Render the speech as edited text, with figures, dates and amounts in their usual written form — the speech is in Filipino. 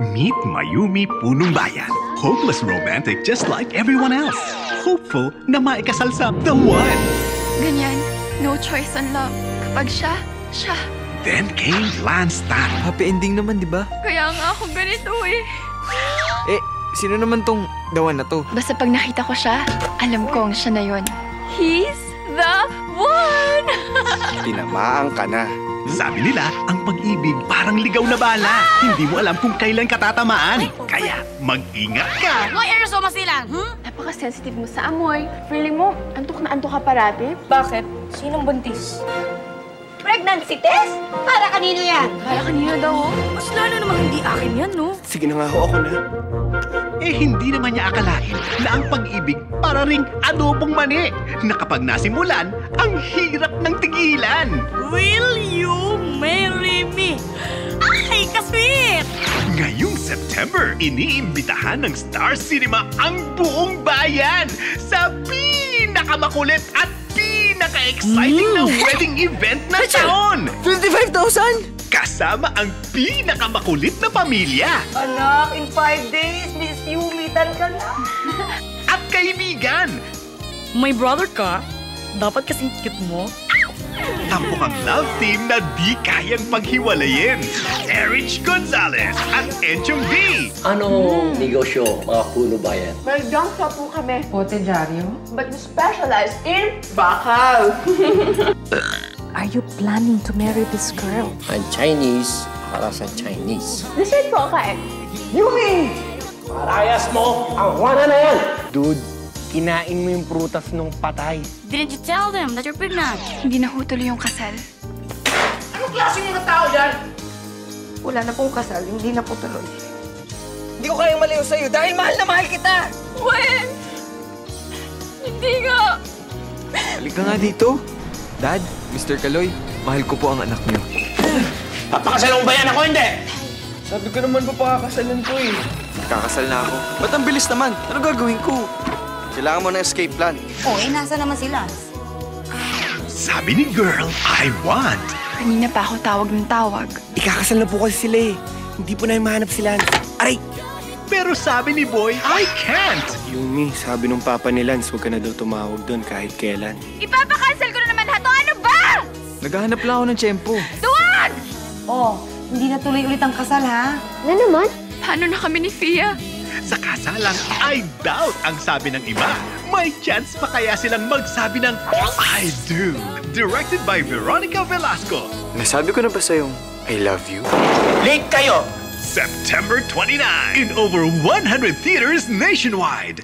Meet Mayumi Punong Bayan. Hopeless romantic just like everyone else. Hopeful na maikasal sa the one. Ganyan, no choice on love. Kapag siya. Then came Lanstan. Happy ending naman, di ba? Kaya nga ako ganito eh. Eh, sino naman tong dawan na to? Basta pag nakita ko siya, alam kong siya na yun. He's the one! Tinamaan ka na. Sabi nila, ang pag-ibig parang ligaw na bala. Hindi mo alam kung kailan ka tatamaan. Kaya mag-ingat ka. No ears o masilang, Napaka-sensitive mo sa amoy. Feeling mo, antok na antok ka parati. Bakit? Sinong buntis? Pregnancy test? Para kanino yan? Para kanina daw, oh. Mas lalo namang hindi akin yan, no? Sige na nga ho, ako na. Eh hindi naman niya akalain na ang pag-ibig para ring adobong mani na kapag nasimulan, ang hirap ng tigilan. Will you marry me? Ay, kasweet! Ngayong September, iniimbitahan ng Star Cinema ang buong bayan sa pinakamakulit at pinaka-exciting na wedding event na taon! 25,000! Kasama ang pinakamakulit na pamilya Anak, in 5 days, miss you, mitan ka na. at kaibigan. May brother ka? Dapat kasing cute mo. Tampok ang love team na di kayang paghiwalayin. Erich Gonzalez at Enchong B. Anong negosyo, mga puno bayan? May junk shop po kami. Pote dyaryo? But we specialize in bakal. Are you planning to marry this girl? Ang Chinese para sa Chinese. Decide po ka eh. Parayas mo ang wana na yan! Dude, kinain mo yung prutas nung patay. Didn't you tell them that you're pregnant? Hindi na hutuloy yung kasal. Wala na pong kasal, hindi na po tuloy. Hindi ko kayang maliw sa'yo dahil mahal na mahal kita! When? Hindi nga. Halika nga dito. Dad, Mr. Kaloy, mahal ko po ang anak niyo. Papakasalong bayan ako, hindi! Sabi ko naman pa pakakasalan ko eh. Kakasal na ako. Ba't ang bilis naman? Ano gagawin ko? Kailangan mo ng escape plan. Oh, nasa naman sila? Sabi ni girl, I want. Kanina pa ako tawag ng tawag. Ikakasal na po kasi sila eh. Hindi po namin mahanap sila. Aray! Pero sabi ni boy, I can't. Yumi, sabi nung papa ni Lance, huwag ka na daw tumawag doon kahit kailan. Ipapakansel ko na naman hato. Ano ba? Naghahanap lang ako ng tiyempo. Duwag! Oh, hindi na tuloy ulit ang kasal, ha? Ano naman? Paano na kami ni Fia? Sa kasalang, I doubt ang sabi ng iba. May chance pa kaya silang magsabi ng I do. Directed by Veronica Velasco. Nasabi ko na ba sa'yong I love you? Late kayo! September 29 in over 100 theaters nationwide.